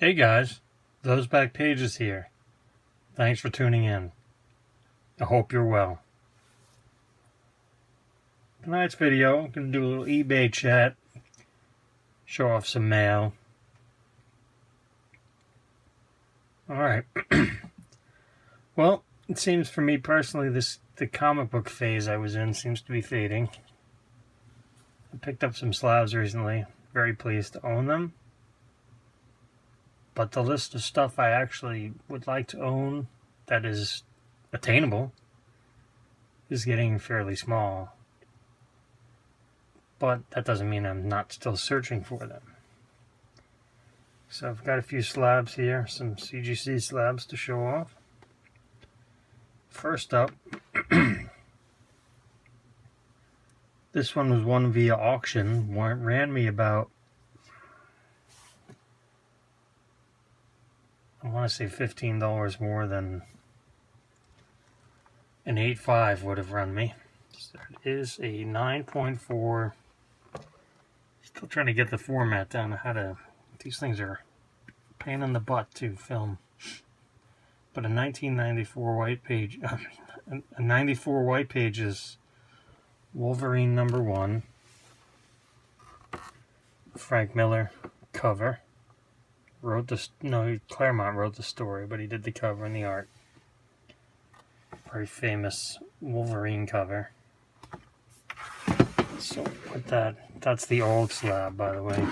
Hey guys, Those Back Pages here. Thanks for tuning in. I hope you're well. Tonight's video, I'm going to do a little eBay chat, show off some mail. Alright. Well, it seems for me personally, the comic book phase I was in seems to be fading. I picked up some slabs recently. Very pleased to own them. But the list of stuff I actually would like to own that is attainable is getting fairly small. But that doesn't mean I'm not still searching for them. So I've got a few slabs here, some CGC slabs to show off. First up, this one was won via auction. Ran me about, I want to say $15 more than an 8.5 would have run me. So it is a 9.4. Still trying to get the format down. How to, these things are a pain in the butt to film. But a 1994 white page, a 94 white pages Wolverine #1, Frank Miller cover. Claremont wrote the story, but he did the cover and the art. Very famous Wolverine cover. So with that's the old slab, by the way.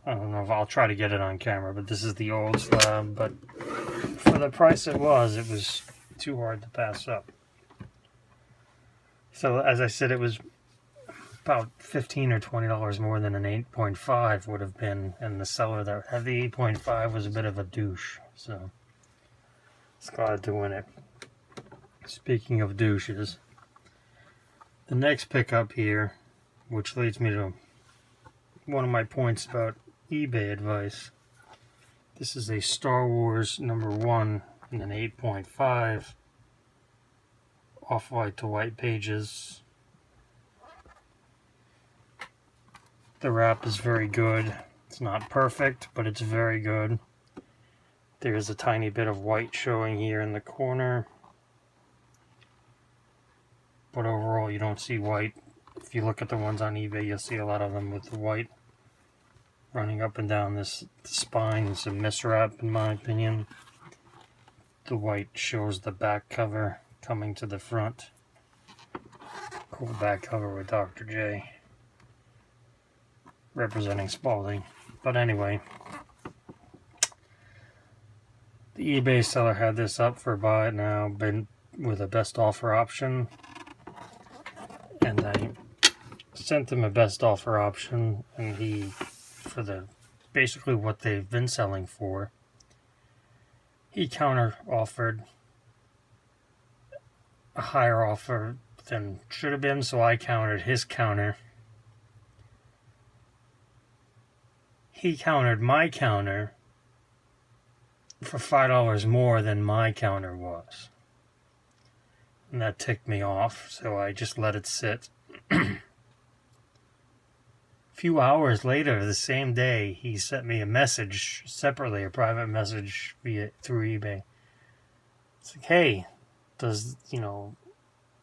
I don't know if I'll try to get it on camera, but this is the old slab. But for the price it was too hard to pass up. So as I said, it was about $15 or $20 more than an 8.5 would have been, and the seller that had the 8.5 was a bit of a douche. So it's glad to win it. Speaking of douches, the next pickup here, which leads me to one of my points about eBay advice. This is a Star Wars #1 in an 8.5 off-white to white pages. The wrap is very good. It's not perfect, but it's very good. There's a tiny bit of white showing here in the corner, but overall you don't see white. If you look at the ones on eBay, you'll see a lot of them with the white running up and down this spine. It's a miswrap in my opinion. The white shows the back cover coming to the front. Cool back cover with Dr. J representing Spalding. But anyway, the eBay seller had this up for buy now, been with a best offer option, and I sent him a best offer option, and he, for the basically what they've been selling for, he counter offered a higher offer than should have been, so I countered his counter. He countered my counter for $5 more than my counter was. And that ticked me off, so I just let it sit. A few hours later, the same day, he sent me a message separately, a private message through eBay. It's like, hey, does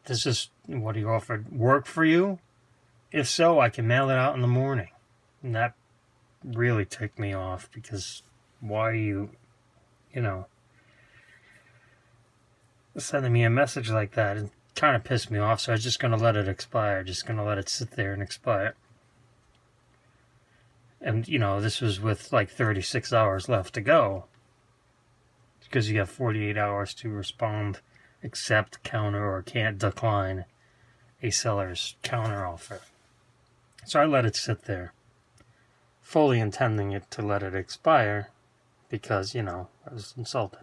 this what he offered work for you? If so, I can mail it out in the morning. And that really ticked me off, because why are you sending me a message like that? It kind of pissed me off, so I was just going to let it expire, just going to let it sit there and expire. And this was with like 36 hours left to go, because you have 48 hours to respond, accept, counter, or can't decline a seller's counter offer. So I let it sit there, fully intending it to let it expire, because, I was insulted.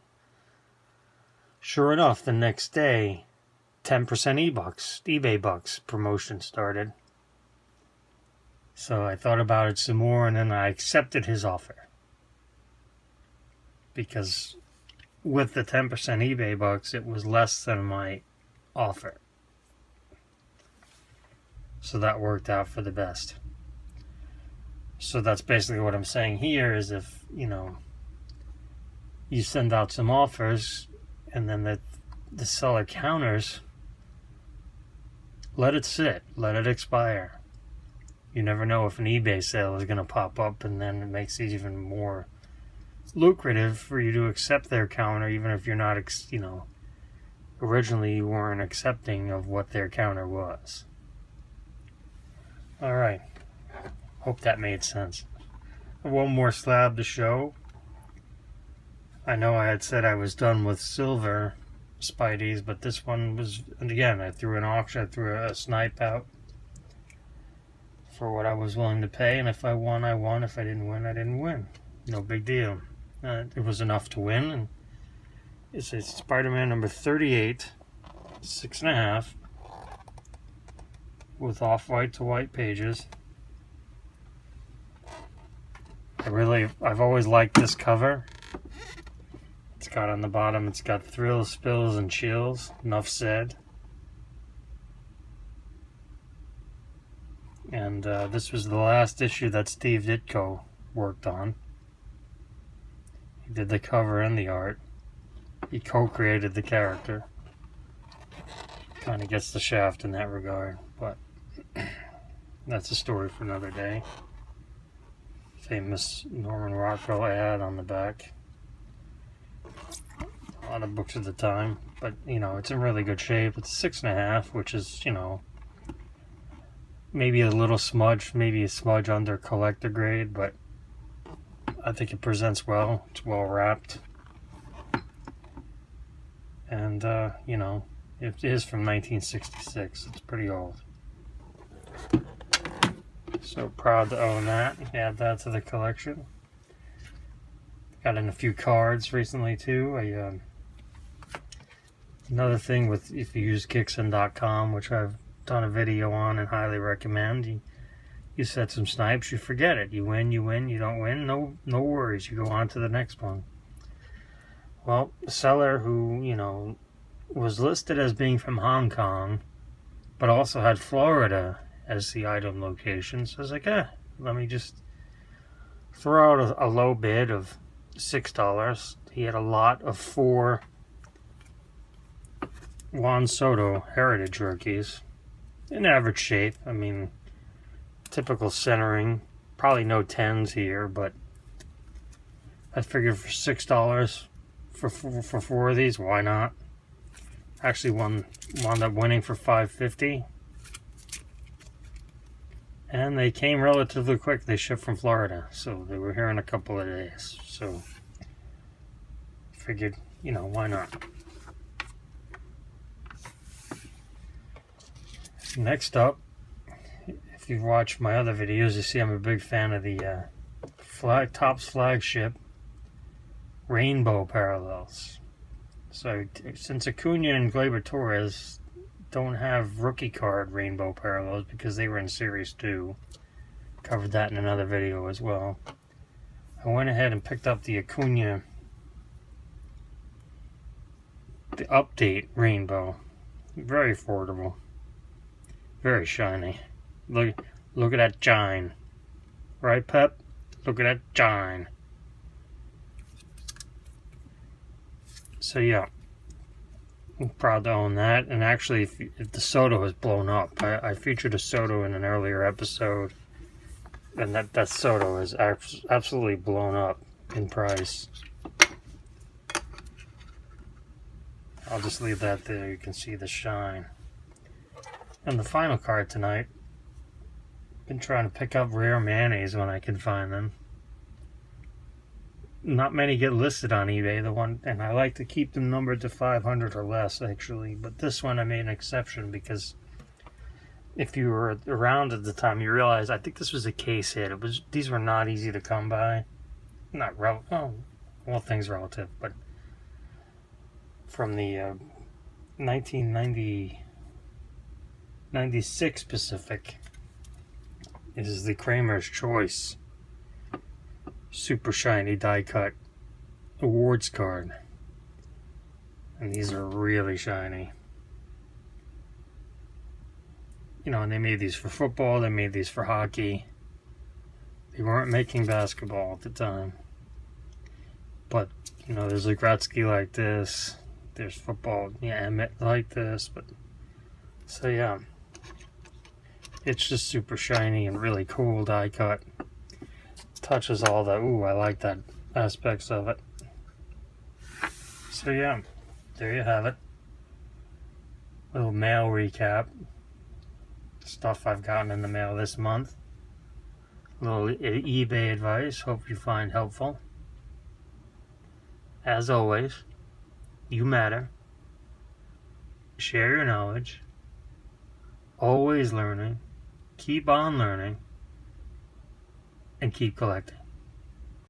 Sure enough, the next day, 10% eBay bucks promotion started. So I thought about it some more, and then I accepted his offer. Because with the 10% eBay bucks, it was less than my offer. So that worked out for the best. So that's basically what I'm saying here is if, you send out some offers and then the seller counters, let it sit, let it expire. You never know if an eBay sale is going to pop up, and then it makes it even more lucrative for you to accept their counter, even if you're not, originally you weren't accepting of what their counter was. Alright, hope that made sense. One more slab to show. I know I had said I was done with silver Spideys, but this one was, and again, I threw an auction, I threw a snipe out for what I was willing to pay, and if I won, I won. If I didn't win, I didn't win. No big deal. It was enough to win, and it's a Spider-Man number 38, 6.5, with off-white to white pages. I've always liked this cover. It's got on the bottom, it's got thrills, spills, and chills. Enough said. And this was the last issue that Steve Ditko worked on. He did the cover and the art. He co-created the character. Kind of gets the shaft in that regard, but that's a story for another day. Famous Norman Rockwell ad on the back. A lot of books at the time, but it's in really good shape. It's 6.5, which is, maybe a little smudge, maybe a smudge under collector grade, but I think it presents well. It's well wrapped. And, it is from 1966. It's pretty old. So proud to own that. Add that to the collection. Got in a few cards recently, too. Another thing with, if you use Kixen.com, which I've done a video on and highly recommend, you set some snipes, you forget it. You win, you don't win, no worries. You go on to the next one. Well, the seller who, was listed as being from Hong Kong, but also had Florida as the item location, so I was like, let me just throw out a low bid of $6. He had a lot of 4 Juan Soto Heritage rookies in average shape. I mean, typical centering. Probably no 10s here, but I figured for $6 for 4 of these, why not? Actually, one wound up winning for $5.50, and they came relatively quick. They shipped from Florida, so they were here in a couple of days. So figured, why not? Next up, if you've watched my other videos, you see I'm a big fan of the Topps flagship Rainbow Parallels. So since Acuna and Gleyber Torres don't have rookie card Rainbow Parallels because they were in Series 2, covered that in another video as well, I went ahead and picked up the Acuna, the update Rainbow. Very affordable. Very shiny. Look at that shine. Right, Pep? Look at that shine. So yeah, I'm proud to own that. And actually, if the Soto has blown up, I featured a Soto in an earlier episode, and that Soto is absolutely blown up in price. I'll just leave that there. You can see the shine. And the final card tonight, been trying to pick up rare mayonnaise when I can find them. Not many get listed on eBay, and I like to keep them numbered to 500 or less, actually. But this one I made an exception because if you were around at the time, you realize I think this was a case hit. These were not easy to come by. Not all things relative, but from the 1996 Pacific is the Kramer's Choice super shiny die cut awards card, and these are really shiny. And they made these for football, they made these for hockey, We weren't making basketball at the time. But, you know, there's a Gretzky like this. There's football, yeah, Emmett like this. But so, yeah. It's just super shiny and really cool die cut. Touches all the, ooh, I like that aspects of it. So, yeah. There you have it. Little mail recap. Stuff I've gotten in the mail this month. Little eBay advice. Hope you find helpful. As always, you matter. Share your knowledge. Always learning. Keep on learning. And keep collecting.